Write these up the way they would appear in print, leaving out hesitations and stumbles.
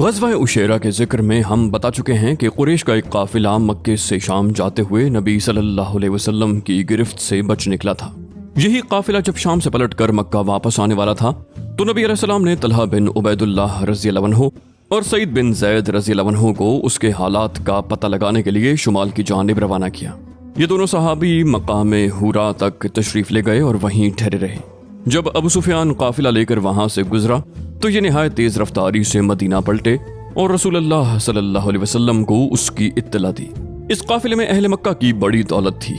ग़ज़वा उशैरा के ज़िक्र में हम बता चुके हैं कि कुरैश का एक काफ़िला मक्के से शाम जाते हुए नबी सल्लल्लाहु अलैहि वसल्लम की गिरफ्त से बच निकला था। यही काफ़िला जब शाम से पलटकर मक्का वापस आने वाला था तो नबी अलैहिस्सलाम ने तलहा बिन उबैदुल्लाह रज़ियल्लाहु अन्हु और सईद बिन ज़ैद रज़ियल्लाहु अन्हु को उसके हालात का पता लगाने के लिए शुमाल की जानिब रवाना किया। ये दोनों सहाबी मकाम हुरा तक तशरीफ़ ले गए और वहीं ठहरे रहे। जब अबू सुफियान काफ़िला लेकर वहां से गुजरा तो ये निहायत तेज़ रफ्तारी से मदीना पलटे और रसूलुल्लाह सल्लल्लाहु अलैहि वसल्लम को उसकी इत्तला दी। इस काफ़िले में अहले मक्का की बड़ी दौलत थी,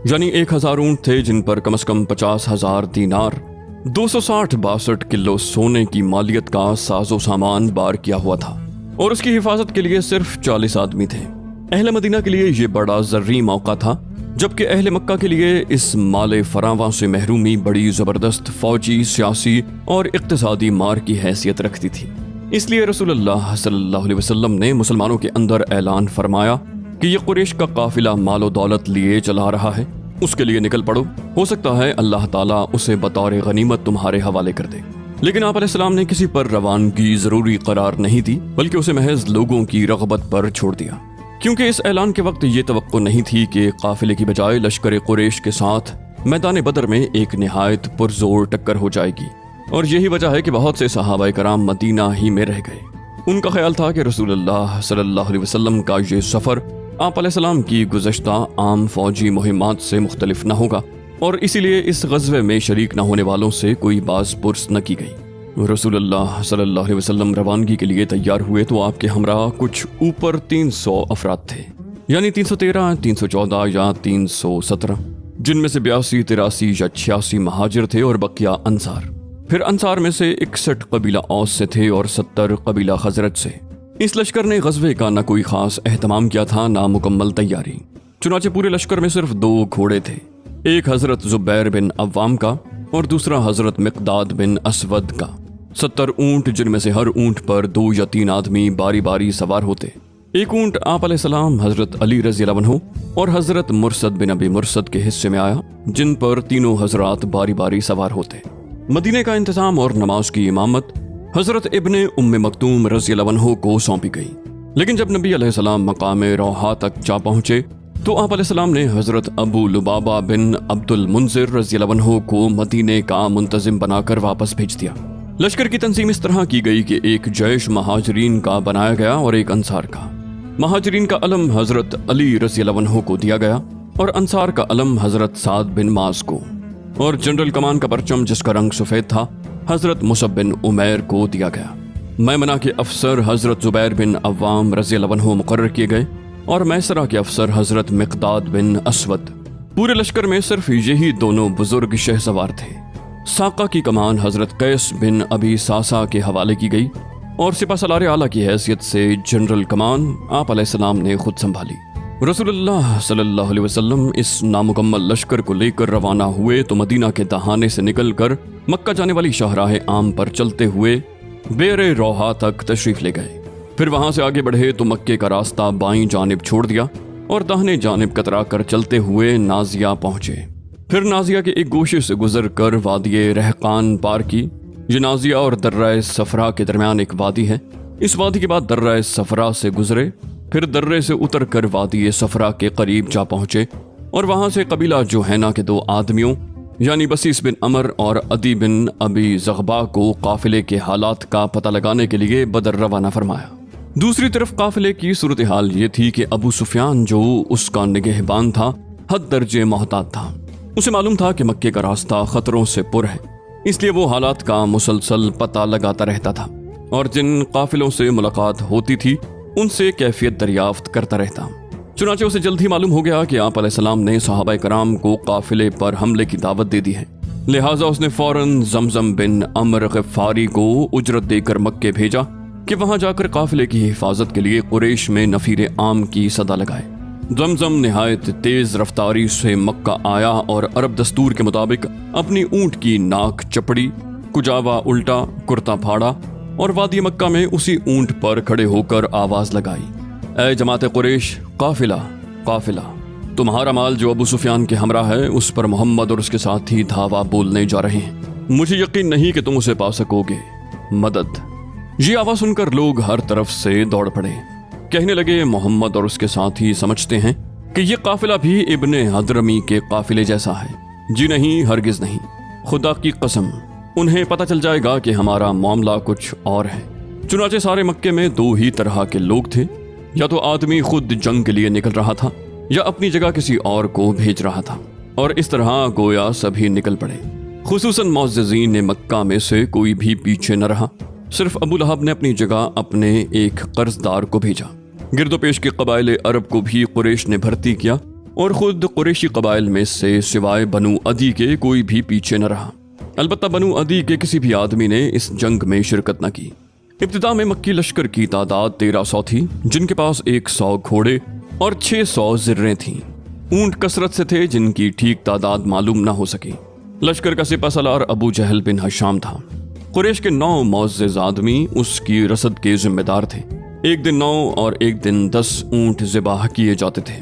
यानी 1000 ऊँट थे जिन पर कम से कम 50,000 दीनार 260-62 किलो सोने की मालियत का साजो सामान बार किया हुआ था और उसकी हिफाजत के लिए सिर्फ 40 आदमी थे। अहले मदीना के लिए ये बड़ा ज़रूरी मौका था, जबकि अहले मक्का के लिए इस माले फरावां से महरूमी बड़ी ज़बरदस्त फौजी, सियासी और इक्तिसादी मार की हैसियत रखती थी। इसलिए रसूलुल्लाह सल्लल्लाहु अलैहि वसल्लम ने मुसलमानों के अंदर ऐलान फरमाया कि ये कुरैश का काफिला मालो दौलत लिए चला रहा है, उसके लिए निकल पड़ो, हो सकता है अल्लाह ताला उसे बतौर गनीमत तुम्हारे हवाले कर दे। लेकिन आप अलैहिस्सलाम ने किसी पर रवानगी जरूरी करार नहीं दी, बल्कि उसे महज लोगों की रग़बत पर छोड़ दिया, क्योंकि इस ऐलान के वक्त ये तवक्को नहीं थी कि काफिले की बजाय लश्कर कुरैश के साथ मैदान बदर में एक निहायत पुरजोर टक्कर हो जाएगी। और यही वजह है कि बहुत से सहाबाए कराम मदीना ही में रह गए। उनका ख्याल था कि रसूलुल्लाह सल्लल्लाहु अलैहि वसल्लम का ये सफ़र आप अलैहिस्सलाम की गुज़श्ता आम फौजी मुहिम्मात से मुख्तलिफ न होगा और इसीलिए इस ग़ज़वे में शरीक न होने वालों से कोई बाज़ पुर्स न की गई। रसूलुल्लाह सल्लल्लाहु अलैहि वसल्लम रवानगी के लिए तैयार हुए तो आपके हमरा कुछ ऊपर 300 अफराद थे, यानी 313, 314 या 317, जिनमें से 82, 83 या 86 महाजिर थे और बकिया अंसार। फिर अंसार में से 61 कबीला औस से थे और 70 कबीला खजरत से। इस लश्कर ने ग़ज़वे का न कोई खास एहतमाम किया था, ना मुकम्मल तैयारी। चुनाचे पूरे लश्कर में सिर्फ 2 घोड़े थे, एक हज़रत ज़ुबैर बिन अव्वाम का और दूसरा हज़रत मिक़दाद बिन असवद का। 70 ऊँट, जिनमें से हर ऊँट पर 2 या 3 आदमी बारी बारी सवार होते। एक ऊँट आप अलैहिस्सलाम, हज़रत अली रज़ियल्लाहु अन्हु और हज़रत मुरसद बिन अबी मुरसद के हिस्से में आया, जिन पर तीनों हज़रात बारी बारी सवार होते। मदीने का इंतजाम और नमाज की इमामत हज़रत इब्ने उम्मे मक्तूम रज़ियल्लाहु अन्हु को सौंपी गई। लेकिन जब नबी अलैहिस्सलाम मकाम रोहा तक जा पहुंचे तो आप अलैहिस्सलाम ने हज़रत अबू लुबाबा बिन अब्दुल मुंज़िर रज़ियल्लाहु अन्हु को मदीने का मुंतज़िम बनाकर वापस भेज दिया। लश्कर की तंजीम इस तरह की गई कि एक जैश महाजरीन का बनाया गया और एक अंसार का। महाजरीन का अलम हज़रत अली रज़ियल्लाहु अन्हु को दिया गया और अंसार का अलम हज़रत साद बिन मास को, और जनरल कमान का परचम, जिसका रंग सफ़ेद था, हज़रत मुसब बिन उमैर को दिया गया। मैमना के अफसर हज़रत ज़ुबैर बिन अव्वाम रज़ियल्लाहु अन्हु मुकर्रर किए गए और मैसरा के अफसर हज़रत मिक़दाद बिन असवद। पूरे लश्कर में सिर्फ यही दोनों बुजुर्ग शहसवार थे। साका की कमान हज़रत कैस बिन अबी सासा के हवाले की गई और सिपाहसालार आला की हैसियत से जनरल कमान आप अलैहिस्सलाम ने खुद संभाली। रसूलुल्लाह सल्लल्लाहु अलैहि वसल्लम इस नामुकम्मल लश्कर को लेकर रवाना हुए तो मदीना के दहाने से निकलकर मक्का जाने वाली शाहराह आम पर चलते हुए बेरे रोहा तक तशरीफ ले गए। फिर वहां से आगे बढ़े तो मक्के का रास्ता बाईं जानिब छोड़ दिया और दाहिने जानिब कतरा कर चलते हुए नाजिया पहुंचे। फिर नाजिया के एक गोशे से गुजर कर वादी रहकान पार की। ये नाजिया और दर्रा सफरा के दरमियान एक वादी है। इस वादी के बाद दर्रा सफरा से गुजरे, फिर दर्रे से उतर कर वादी सफरा के करीब जा पहुंचे और वहां से कबीला जोहैना के 2 आदमियों यानी बसीस बिन अमर और अदी बिन अबी ज़ग़बा को काफिले के हालात का पता लगाने के लिए बदर रवाना फरमाया। दूसरी तरफ काफिले की सूरत हाल ये थी कि अबू सुफियान, जो उसका निगहबान था, हद दर्जे मोहतात था। उसे मालूम था कि मक्के का रास्ता खतरों से पुर है, इसलिए वो हालात का मुसलसल पता लगाता रहता था और जिन काफिलों से मुलाकात होती थी उनसे कैफियत दरियाफ्त करता रहता। चुनाचे उसे जल्द ही मालूम हो गया कि आप अलैहिस्सलाम ने सहाबाए कराम को काफिले पर हमले की दावत दे दी है। लिहाजा उसने फौरन ज़मज़म बिन अमर ग़फ़ारी को उजरत देकर मक्के भेजा कि वहां जाकर काफिले की हिफाजत के लिए कुरैश में नफीर आम की सदा लगाए। ज़मज़म निहायत तेज रफ्तारी से मक्का आया और अरब दस्तूर के मुताबिक अपनी ऊँट की नाक चपड़ी, कुजावा उल्टा, कुर्ता फाड़ा और वादी मक्का में उसी ऊँट पर खड़े होकर आवाज लगाई, ऐ जमात कुरैश, काफिला काफिला, तुम्हारा माल जो अबू सुफियान के हमरा है उस पर मोहम्मद और उसके साथ ही धावा बोलने जा रहे हैं। मुझे यकीन नहीं कि तुम उसे पा सकोगे। मदद ये आवाज सुनकर लोग हर तरफ से दौड़ पड़े। कहने लगे, मोहम्मद और उसके साथी समझते हैं कि ये काफिला भी इब्ने हदरमी के काफिले जैसा है। जी नहीं, हरगिज नहीं, खुदा की कसम, उन्हें पता चल जाएगा कि हमारा मामला कुछ और है। चुनाचे सारे मक्के में दो ही तरह के लोग थे, या तो आदमी खुद जंग के लिए निकल रहा था या अपनी जगह किसी और को भेज रहा था, और इस तरह गोया सभी निकल पड़े। खुसूसन मुअज़्ज़िज़ीन ने मक्का में से कोई भी पीछे न रहा। सिर्फ अबू लहब ने अपनी जगह अपने एक कर्जदार को भेजा। गिरदोपेश के कबाइल अरब को भी कुरैश ने भर्ती किया और खुद कुरैशी कबाइल में से सिवाय बनु अदी के कोई भी पीछे न रहा। अलबत्ता बनु अदी के किसी भी आदमी ने इस जंग में शिरकत न की। इब्तिदा में मक्की लश्कर की तादाद 1300 थी, जिनके पास 100 घोड़े और 600 जिर्रें थीं। ऊंट कसरत से थे जिनकी ठीक तादाद मालूम न हो सकी। लश्कर का सिपाहसालार अबू जहल बिन हशाम था। कुरैश के 9 मुअज़्ज़िज़ आदमी उसकी रसद के जिम्मेदार थे। एक दिन 9 और एक दिन 10 ऊंट ज़िबाह किए जाते थे।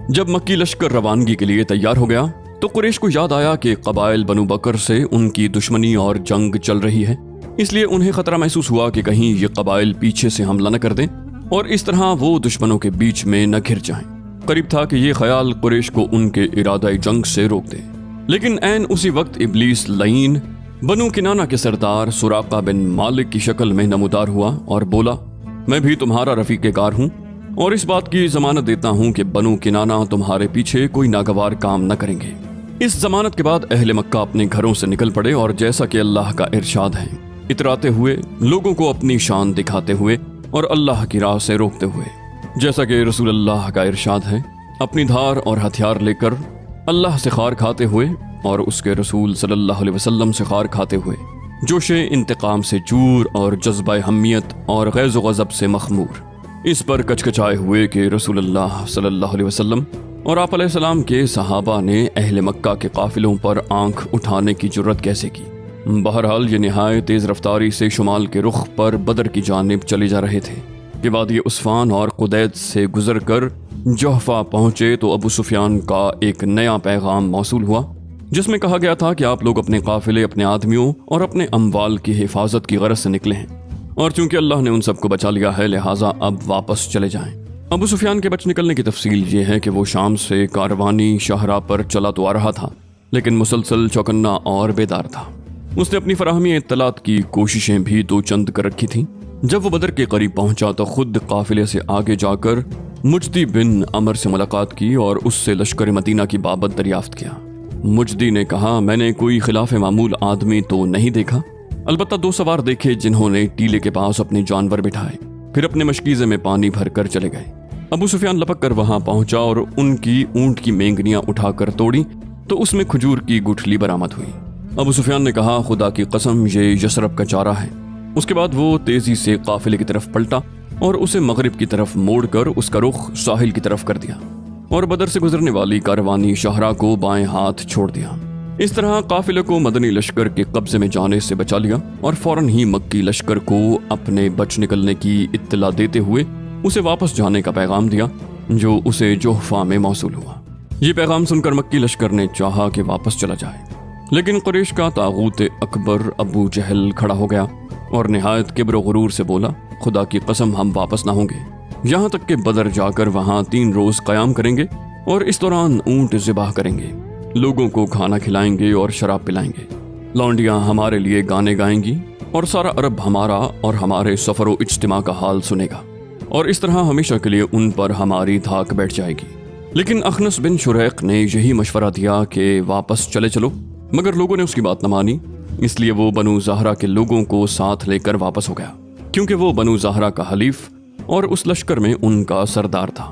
जब मक्की लश्कर रवानगी के लिए तैयार हो गया तो कुरैश को याद आया कि कबाइल बनु बकर से उनकी दुश्मनी और जंग चल रही है। इसलिए उन्हें खतरा महसूस हुआ कि कहीं ये कबाइल पीछे से हमला न कर दें और इस तरह वो दुश्मनों के बीच में न घिर जाएं। करीब था कि ये ख्याल कुरैश को उनके इरादा जंग से रोक दे। लेकिन ऐन उसी वक्त इब्लीस लईन बनु किनाना के सरदार सुराका बिन मालिक की शक्ल में नमूदार हुआ और बोला, मैं भी तुम्हारा रफीक कार हूँ और इस बात की जमानत देता हूँ कि बनु किनाना तुम्हारे पीछे कोई नागवार काम न करेंगे। इस जमानत के बाद अहले मक्का अपने घरों से निकल पड़े और जैसा कि अल्लाह का इरशाद है, इतराते हुए, लोगों को अपनी शान दिखाते हुए और अल्लाह की राह से रोकते हुए। जैसा कि रसूल अल्लाह का इरशाद है, अपनी धार और हथियार लेकर अल्लाह से खार खाते हुए और उसके रसूल सल्लल्लाहु अलैहि वसल्लम से खार खाते हुए, जोशे इंतकाम से चूर और जज्बा हमियत और गैज़ गज़ब से मखमूर, इस पर कचकचाए हुए कि रसूल अल्लाह सल्लल्लाहु अलैहि वसल्लम और आप अलैहिस्सलाम के सहाबा ने अहले मक्का के काफिलों पर आंख उठाने की जुर्रत कैसे की। बहरहाल ये निहायत तेज़ रफ्तारी से शुमाल के रुख पर बदर की जानिब चले जा रहे थे कि वादी उस्फान और कुदैद से गुजर कर जोहफा पहुंचे तो अबू सुफियान का एक नया पैगाम मौसूल हुआ, जिसमें कहा गया था कि आप लोग अपने काफिले, अपने आदमियों और अपने अम्वाल की हिफाजत की गरज से निकले हैं और चूंकि अल्लाह ने उन सबको बचा लिया है, लिहाजा अब वापस चले जाएं। अबू सुफियान के बच निकलने की तफसील ये है कि वो शाम से कारवानी शाहरा पर चला तो आ रहा था, लेकिन मुसलसल चौकन्ना और बेदार था। उसने अपनी फराहमी इत्तलात की कोशिशें भी दो चंद कर रखी थीं। जब वो बदर के करीब पहुंचा तो खुद काफिले से आगे जाकर मुजदी बिन अमर से मुलाकात की और उससे लश्कर मदीना की बाबत दरियाफ्त किया। मुजदी ने कहा, मैंने कोई खिलाफ मामूल आदमी तो नहीं देखा, अलबत्ता 2 सवार देखे जिन्होंने टीले के पास अपने जानवर बिठाए, फिर अपने मशकीज़े में पानी भर कर चले गए। अबू सुफियान लपक कर वहां पहुंचा और उनकी ऊंट की मेंगनियां उठाकर तोड़ी तो उसमें खजूर की गुठली बरामद हुई। अबू सुफियान ने कहा, खुदा की कसम, ये यशरब का चारा है। उसके बाद वो तेजी से काफिले की तरफ पलटा और उसे मगरिब की तरफ मोड़कर उसका रुख साहिल की तरफ कर दिया और बदर से गुजरने वाली कारवानी शाहरा को बाएं हाथ छोड़ दिया। इस तरह काफिले को मदनी लश्कर के कब्जे में जाने से बचा लिया और फौरन ही मक्की लश्कर को अपने बच निकलने की इत्तला देते हुए उसे वापस जाने का पैगाम दिया, जो उसे जोहफा में मौसूल हुआ। ये पैगाम सुनकर मक्की लश्कर ने चाहा कि वापस चला जाए, लेकिन कुरैश का तागूत अकबर अबू जहल खड़ा हो गया और निहायत किब्र गुरूर से बोला, खुदा की कसम, हम वापस ना होंगे, यहाँ तक कि बदर जाकर वहाँ 3 रोज कयाम करेंगे और इस दौरान ऊंट ज़िबाह करेंगे, लोगों को खाना खिलाएंगे और शराब पिलाएंगे, लौंडियाँ हमारे लिए गाने गाएंगी और सारा अरब हमारा और हमारे सफर व इज्तिमा का हाल सुनेगा और इस तरह हमेशा के लिए उन पर हमारी धाक बैठ जाएगी। लेकिन अखनस बिन शुरैक ने यही मशवरा दिया कि वापस चले चलो, मगर लोगों ने उसकी बात न मानी, इसलिए वो बनु ज़हरा के लोगों को साथ लेकर वापस हो गया, क्योंकि वो बनु ज़हरा का हलीफ और उस लश्कर में उनका सरदार था।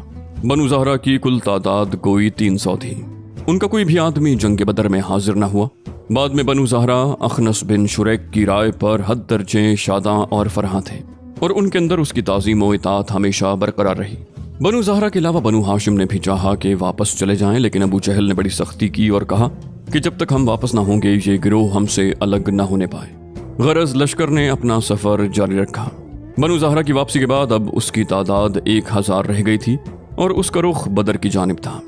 बनु ज़हरा की कुल तादाद कोई 300 थी। उनका कोई भी आदमी जंग बदर में हाजिर न हुआ। बाद में बनु ज़हरा अखनस बिन शुरैक की राय पर हद दर्जे शादा और फरहा थे और उनके अंदर उसकी ताज़ीम व इताअत हमेशा बरकरार रही। बनु ज़हरा के अलावा बनु हाशिम ने भी चाहा कि वापस चले जाएं, लेकिन अबू जहल ने बड़ी सख्ती की और कहा कि जब तक हम वापस ना होंगे ये गिरोह हमसे अलग न होने पाए। गरज लश्कर ने अपना सफर जारी रखा। बनु ज़हरा की वापसी के बाद अब उसकी तादाद 1000 रह गई थी और उसका रुख बदर की जानिब था।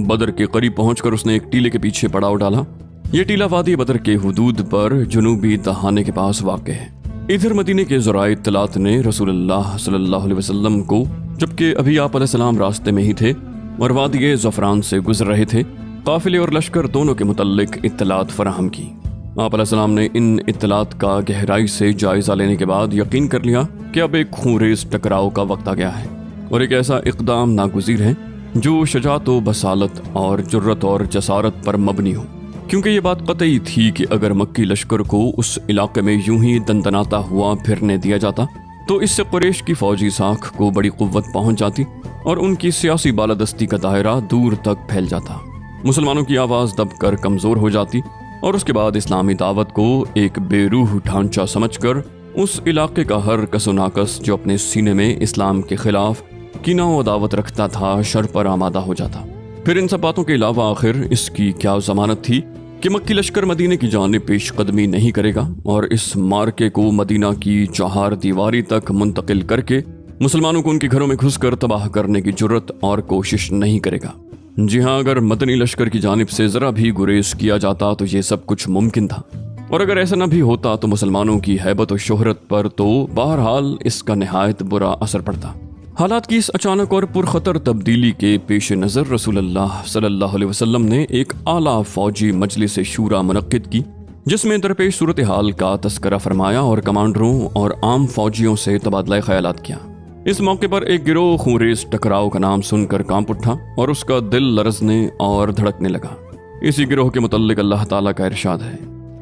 बदर के करीब पहुंचकर उसने एक टीले के पीछे पड़ाव डाला। यह टीला वादी बदर के हुदूद पर जुनूबी दहाने के पास वाक़ है। ادھر مدینے کے ذرائع اطلاعات نے رسول اللہ صلی اللہ علیہ وسلم کو، جبکہ ابھی آپ علیہ السلام راستے میں ہی تھے اور وادی زعفران سے گزر رہے تھے، قافلے اور لشکر دونوں کے متعلق اطلاعات فراہم کی۔ آپ علیہ السلام نے ان اطلاعات کا گہرائی سے جائزہ لینے کے بعد یقین کر لیا کہ اب ایک خونریز ٹکراؤ کا وقت آ گیا ہے، اور ایک ایسا اقدام ناگزیر ہے جو شجاعت و بصالت اور جرت اور جسارت پر مبنی ہو، کیونکہ یہ بات قطعی تھی کہ اگر مکی لشکر کو اس علاقے میں یوں ہی دندناتا ہوا پھرنے دیا جاتا تو اس سے قریش کی فوجی ساکھ کو بڑی قوت پہنچ جاتی اور ان کی سیاسی بالادستی کا دائرہ دور تک پھیل جاتا، مسلمانوں کی آواز دب کر کمزور ہو جاتی، اور اس کے بعد اسلامی دعوت کو ایک بے روح ڈھانچہ سمجھ کر اس علاقے کا ہر کس و ناقص جو اپنے سینے میں اسلام کے خلاف کینہ و عداوت رکھتا تھا شر پر آمادہ ہو جاتا۔ پھر ان سب باتوں کے علاوہ آخر اس کی کیا ضمانت تھی کہ مکی لشکر مدینے کی جانب پیش قدمی نہیں کرے گا اور اس مارکے کو مدینہ کی چہار دیواری تک منتقل کر کے مسلمانوں کو ان کے گھروں میں گھس کر تباہ کرنے کی جرت اور کوشش نہیں کرے گا۔ جی ہاں، اگر مدنی لشکر کی جانب سے ذرا بھی گریز کیا جاتا تو یہ سب کچھ ممکن تھا، اور اگر ایسا نہ بھی ہوتا تو مسلمانوں کی ہیبت و شہرت پر تو بہرحال اس کا نہایت برا اثر پڑتا۔ حالات کی اس اچانک اور پرخطر تبدیلی کے پیش نظر رسول اللہ صلی اللہ علیہ وسلم نے ایک اعلیٰ فوجی مجلس شورا منعقد کی، جس میں درپیش صورتحال کا تذکرہ فرمایا اور کمانڈروں اور عام فوجیوں سے تبادلہ خیالات کیا۔ اس موقع پر ایک گروہ خونریز ٹکراؤ کا نام سن کر کانپ اٹھا اور اس کا دل لرزنے اور دھڑکنے لگا۔ اسی گروہ کے متعلق اللہ تعالیٰ کا ارشاد ہے،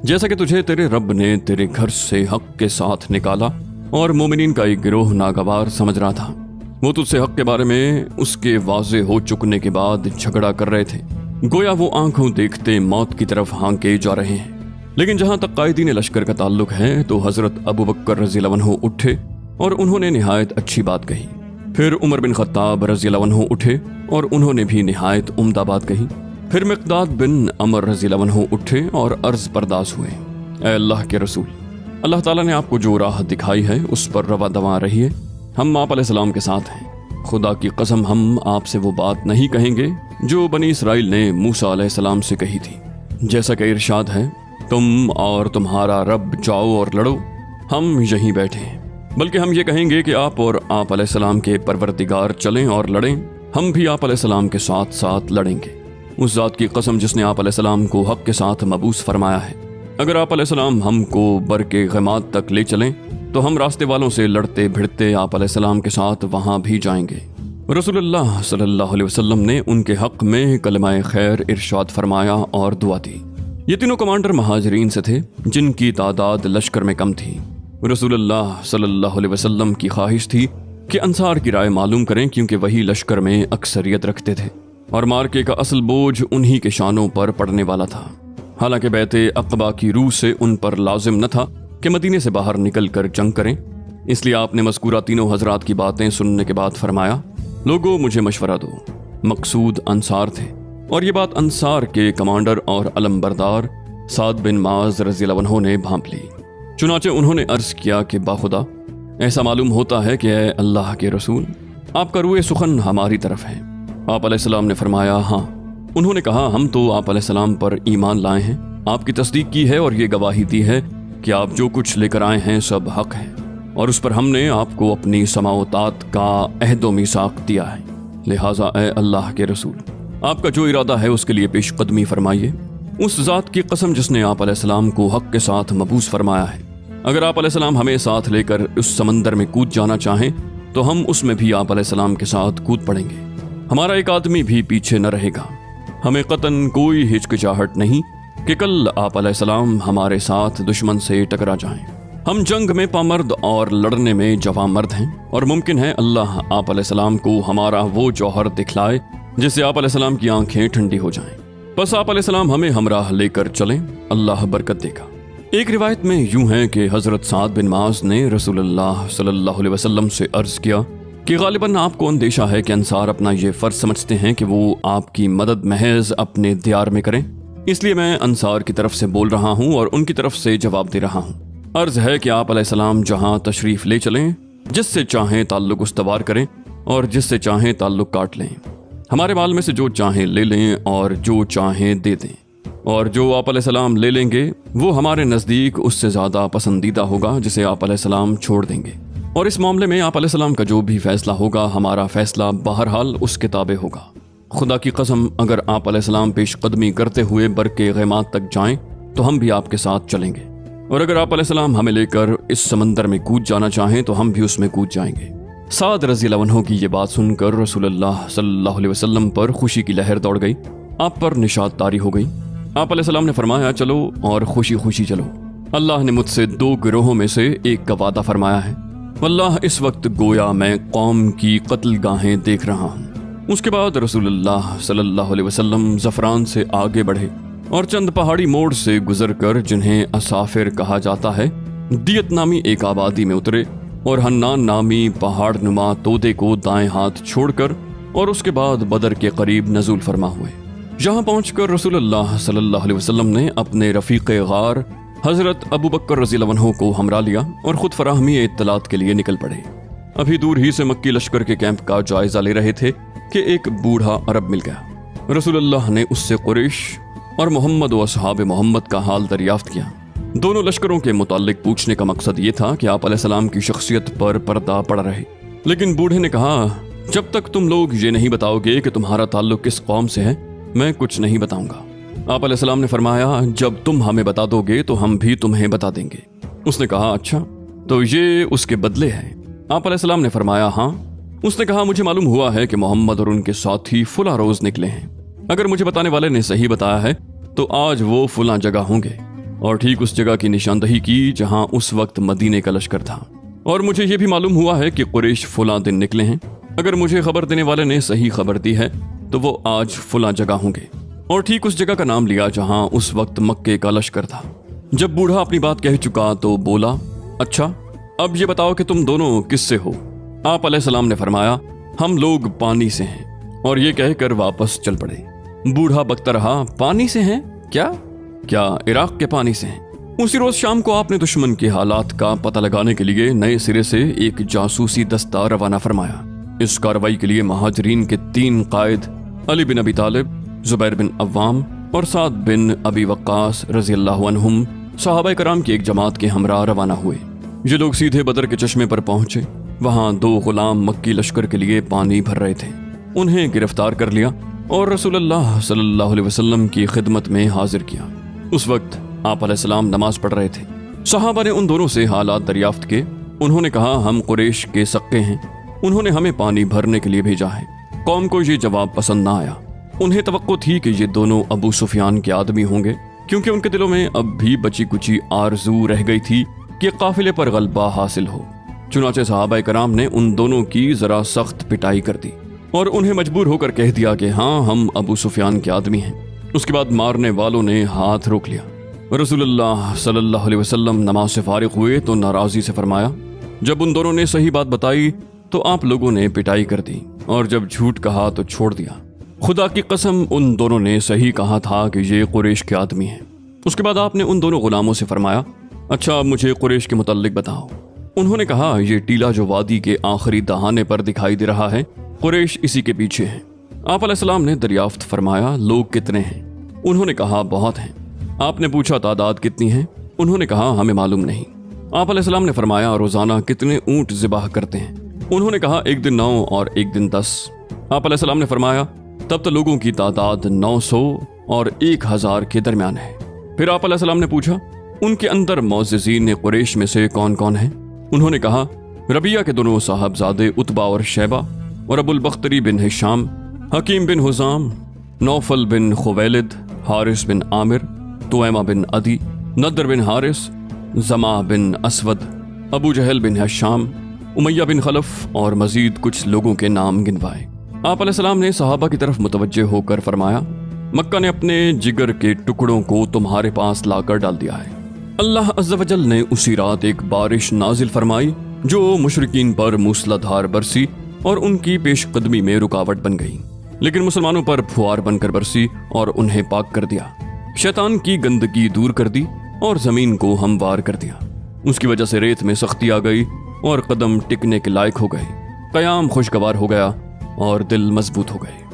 جیسا کہ تجھے تیرے رب نے تیرے گھر سے حق کے ساتھ نکالا اور مومنین کا ایک گروہ ناگوار سمجھ رہا تھا، وہ تجھ سے حق کے بارے میں اس کے واضح ہو چکنے کے بعد جھگڑا کر رہے تھے، گویا وہ آنکھوں دیکھتے موت کی طرف ہانکے جا رہے ہیں۔ لیکن جہاں تک قائدین لشکر کا تعلق ہے تو حضرت ابو بکر رضی اللہ عنہ اٹھے اور انہوں نے نہایت اچھی بات کہی، پھر عمر بن خطاب رضی اللہ عنہ اٹھے اور انہوں نے بھی نہایت عمدہ بات کہی، پھر مقداد بن عمر رضی اللہ عنہ اٹھے اور عرض پرداز ہوئے، اے اللہ کے رسول، اللہ تعالیٰ نے آپ کو جو راہ دکھائی ہے اس پر رواں دواں رہیے، ہم آپ علیہ السلام کے ساتھ ہیں، خدا کی قسم ہم آپ سے وہ بات نہیں کہیں گے جو بنی اسرائیل نے موسیٰ علیہ السلام سے کہی تھی، جیسا کہ ارشاد ہے، تم اور تمہارا رب جاؤ اور لڑو، ہم یہیں بیٹھے ہیں، بلکہ ہم یہ کہیں گے کہ آپ اور آپ علیہ السلام کے پروردگار چلیں اور لڑیں، ہم بھی آپ علیہ السلام کے ساتھ ساتھ لڑیں گے، اس ذات کی قسم جس نے آپ علیہ السلام کو حق کے ساتھ مبعوث فرمایا ہے، اگر آپ علیہ السلام ہم کو بر کے غماد تک لے چلیں تو ہم راستے والوں سے لڑتے بھڑتے آپ علیہ السلام کے ساتھ وہاں بھی جائیں گے۔ رسول اللہ صلی اللہ علیہ وسلم نے ان کے حق میں کلمہ خیر ارشاد فرمایا اور دعا دی۔ یہ تینوں کمانڈر مہاجرین سے تھے جن کی تعداد لشکر میں کم تھی۔ رسول اللہ صلی اللہ علیہ وسلم کی خواہش تھی کہ انصار کی رائے معلوم کریں، کیونکہ وہی لشکر میں اکثریت رکھتے تھے اور مارکے کا اصل بوجھ انہی کے شانوں پر پڑنے والا تھا، حالانکہ بیعت عقبہ کی روح سے ان پر لازم نہ تھا کہ مدینے سے باہر نکل کر جنگ کریں، اس لیے آپ نے مذکورہ تینوں حضرات کی باتیں سننے کے بعد فرمایا، لوگوں مجھے مشورہ دو۔ مقصود انصار تھے، اور یہ بات انصار کے کمانڈر اور علم بردار سعد بن معاذ رضی اللہ عنہ نے بھانپ لی۔ چنانچہ انہوں نے عرض کیا کہ باخدا ایسا معلوم ہوتا ہے کہ اے اللہ کے رسول، آپ کا روئے سخن ہماری طرف ہے۔ آپ علیہ السلام نے فرمایا ہاں۔ انہوں نے کہا ہم تو آپ علیہ السلام پر ایمان لائے ہیں، آپ کی تصدیق کی ہے اور یہ گواہی دی ہے کہ آپ جو کچھ لے کر آئے ہیں سب حق ہے، اور اس پر ہم نے آپ کو اپنی سماع و طاعت کا عہد و میثاق دیا ہے، لہٰذا اے اللہ کے رسول، آپ کا جو ارادہ ہے اس کے لیے پیش قدمی فرمائیے۔ اس ذات کی قسم جس نے آپ علیہ السلام کو حق کے ساتھ مبعوث فرمایا ہے، اگر آپ علیہ السلام ہمیں ساتھ لے کر اس سمندر میں کود جانا چاہیں تو ہم اس میں بھی آپ علیہ السلام کے ساتھ کود پڑیں گے، ہمارا ایک آدمی بھی پیچھے نہ رہے گا، ہمیں قطعاً کوئی ہچکچاہٹ نہیں کہ کل آپ علیہ السلام ہمارے ساتھ دشمن سے ٹکرا جائیں، ہم جنگ میں پامرد اور لڑنے میں جواں مرد ہیں، اور ممکن ہے اللہ آپ علیہ السلام کو ہمارا وہ جوہر دکھلائے جس سے آپ علیہ السلام کی آنکھیں ٹھنڈی ہو جائیں، بس آپ علیہ السلام ہمیں ہمراہ لے کر چلیں، اللہ برکت دے گا۔ ایک روایت میں یوں ہے کہ حضرت سعد بن معاذ نے رسول اللہ صلی اللہ علیہ وسلم سے عرض کیا کہ غالباً آپ کو اندیشہ ہے کہ انصار اپنا یہ فرض سمجھتے ہیں کہ وہ آپ کی مدد محض اپنے دیار میں کریں، اس لیے میں انصار کی طرف سے بول رہا ہوں اور ان کی طرف سے جواب دے رہا ہوں۔ عرض ہے کہ آپ علیہ السلام جہاں تشریف لے چلیں، جس سے چاہیں تعلق استوار کریں اور جس سے چاہیں تعلق کاٹ لیں، ہمارے مال میں سے جو چاہیں لے لیں اور جو چاہیں دے دیں، اور جو آپ علیہ السلام لے لیں گے وہ ہمارے نزدیک اس سے زیادہ پسندیدہ ہوگا جسے آپ علیہ السلام چھوڑ دیں گے، اور اس معاملے میں آپ علیہ السلام کا جو بھی فیصلہ ہوگا ہمارا فیصلہ بہرحال اس کے تابع ہوگا۔ خدا کی قسم اگر آپ علیہ السلام پیش قدمی کرتے ہوئے برکے غیمات تک جائیں تو ہم بھی آپ کے ساتھ چلیں گے، اور اگر آپ علیہ السلام ہمیں لے کر اس سمندر میں کود جانا چاہیں تو ہم بھی اس میں کود جائیں گے۔ سعد رضی اللہ عنہ کی یہ بات سن کر رسول اللہ صلی اللہ علیہ وسلم پر خوشی کی لہر دوڑ گئی، آپ پر نشاط طاری ہو گئی۔ آپ علیہ السلام نے فرمایا چلو اور خوشی خوشی چلو، اللہ نے مجھ سے 2 گروہوں میں سے ایک کا وعدہ فرمایا ہے، واللہ اس وقت گویا میں قوم کی قتل گاہیں دیکھ رہا ہوں۔ اس کے بعد رسول اللہ صلی اللہ علیہ وسلم زفران سے آگے بڑھے اور چند پہاڑی موڑ سے گزر کر جنہیں اسافر کہا جاتا ہے دیت نامی ایک آبادی میں اترے، اور حنان نامی پہاڑ نما تودے کو دائیں ہاتھ چھوڑ کر اور اس کے بعد بدر کے قریب نزول فرما ہوئے۔ یہاں پہنچ کر رسول اللہ صلی اللہ علیہ وسلم نے اپنے رفیق غار حضرت ابو بکر رضی اللہ عنہ کو ہمراہ لیا اور خود فراہمی اطلاعات کے لیے نکل پڑے۔ ابھی دور ہی سے مکی لشکر کے کیمپ کا جائزہ لے رہے تھے کہ ایک بوڑھا عرب مل گیا۔ رسول اللہ نے اس سے قریش اور محمد و اصحاب محمد کا حال دریافت کیا۔ دونوں لشکروں کے متعلق پوچھنے کا مقصد یہ تھا کہ آپ علیہ السلام کی شخصیت پر پردہ پڑا رہے، لیکن بوڑھے نے کہا جب تک تم لوگ یہ نہیں بتاؤ گے کہ تمہارا تعلق کس قوم سے ہے میں کچھ نہیں بتاؤں گا۔ آپ علیہ السلام نے فرمایا جب تم ہمیں بتا دو گے تو ہم بھی تمہیں بتا دیں گے۔ اس نے کہا اچھا تو یہ اس کے بدلے ہے؟ آپ علیہ السلام نے فرمایا ہاں۔ اس نے کہا مجھے معلوم ہوا ہے کہ محمد اور ان کے ساتھی فلاں روز نکلے ہیں، اگر مجھے بتانے والے نے صحیح بتایا ہے تو آج وہ فلاں جگہ ہوں گے، اور ٹھیک اس جگہ کی نشاندہی کی جہاں اس وقت مدینے کا لشکر تھا۔ اور مجھے یہ بھی معلوم ہوا ہے کہ قریش فلاں دن نکلے ہیں، اگر مجھے خبر دینے والے نے صحیح خبر دی ہے تو وہ آج فلاں جگہ ہوں گے، اور ٹھیک اس جگہ کا نام لیا جہاں اس وقت مکے کا لشکر تھا۔ جب بوڑھا اپنی بات کہہ چکا تو بولا اچھا اب یہ بتاؤ کہ تم دونوں کس سے ہو؟ آپ علیہ السلام نے فرمایا ہم لوگ پانی سے ہیں، اور یہ کہہ کر واپس چل پڑے۔ بوڑھا بکتا رہا پانی سے ہیں؟ کیا عراق کے پانی سے ہیں؟ اسی روز شام کو آپ نے دشمن کے حالات کا پتہ لگانے کے لیے نئے سرے سے ایک جاسوسی دستہ روانہ فرمایا۔ اس کارروائی کے لیے مہاجرین کے 3 قائد علی بن ابی طالب، زبیر بن عوام اور سعد بن ابی وقاص رضی اللہ عنہم صحابہ کرام کی ایک جماعت کے ہمراہ روانہ ہوئے۔ یہ لوگ سیدھے بدر کے چشمے پر پہنچے، وہاں 2 غلام مکی لشکر کے لیے پانی بھر رہے تھے، انہیں گرفتار کر لیا اور رسول اللہ صلی اللہ علیہ وسلم کی خدمت میں حاضر کیا۔ اس وقت آپ علیہ السلام نماز پڑھ رہے تھے۔ صحابہ نے ان دونوں سے حالات دریافت کیے، انہوں نے کہا ہم قریش کے سقے ہیں، انہوں نے ہمیں پانی بھرنے کے لیے بھیجا ہے۔ قوم کو یہ جواب پسند نہ آیا، انہیں توقع تھی کہ یہ دونوں ابو سفیان کے آدمی ہوں گے، کیونکہ ان کے دلوں میں اب بھی بچی کچی آرزو رہ گئی تھی کہ قافلے پر غلبہ حاصل ہو۔ چنانچہ صحابہ کرام نے ان دونوں کی ذرا سخت پٹائی کر دی اور انہیں مجبور ہو کر کہہ دیا کہ ہاں ہم ابو سفیان کے آدمی ہیں۔ اس کے بعد مارنے والوں نے ہاتھ روک لیا۔ رسول اللہ صلی اللہ علیہ وسلم نماز سے فارغ ہوئے تو ناراضی سے فرمایا جب ان دونوں نے صحیح بات بتائی تو آپ لوگوں نے پٹائی کر دی، اور جب جھوٹ کہا تو چھوڑ دیا۔ خدا کی قسم ان دونوں نے صحیح کہا تھا کہ یہ قریش کے آدمی ہیں۔ اس کے بعد آپ نے ان دونوں غلاموں سے فرمایا اچھا مجھے قریش کے متعلق بتاؤ۔ انہوں نے کہا یہ ٹیلا جو وادی کے آخری دہانے پر دکھائی دے رہا ہے قریش اسی کے پیچھے ہیں۔ آپ علیہ السلام نے دریافت فرمایا لوگ کتنے ہیں؟ انہوں نے کہا بہت ہیں۔ آپ نے پوچھا تعداد کتنی ہے؟ انہوں نے کہا ہمیں معلوم نہیں۔ آپ علیہ السلام نے فرمایا روزانہ کتنے اونٹ ذبح کرتے ہیں؟ انہوں نے کہا ایک دن 9 اور ایک دن 10۔ آپ علیہ السلام نے فرمایا تب تو لوگوں کی تعداد 900 اور 1000 کے درمیان ہے۔ پھر آپ علیہ السلام نے پوچھا ان کے اندر معززین قریش میں سے کون کون ہیں؟ انہوں نے کہا ربیہ کے دونوں صاحبزادے عتبہ اور شیبہ، اور ابو البختری بن ہشام، حکیم بن حزام، نوفل بن خویلد، حارث بن عامر، تویمہ بن عدی، ندر بن حارث، زما بن اسود، ابو جہل بن ہشام، امیہ بن خلف اور مزید کچھ لوگوں کے نام گنوائے۔ آپ علیہ السلام نے صحابہ کی طرف متوجہ ہو کر فرمایا مکہ نے اپنے جگر کے ٹکڑوں کو تمہارے پاس لا کر ڈال دیا ہے۔ اللہ عز و جل نے اسی رات ایک بارش نازل فرمائی جو مشرکین پر موسلا دھار برسی اور ان کی پیش قدمی میں رکاوٹ بن گئی، لیکن مسلمانوں پر پھوار بن کر برسی اور انہیں پاک کر دیا، شیطان کی گندگی دور کر دی اور زمین کو ہموار کر دیا۔ اس کی وجہ سے ریت میں سختی آ گئی اور قدم ٹکنے کے لائق ہو گئے، قیام خوشگوار ہو گیا اور دل مضبوط ہو گئے۔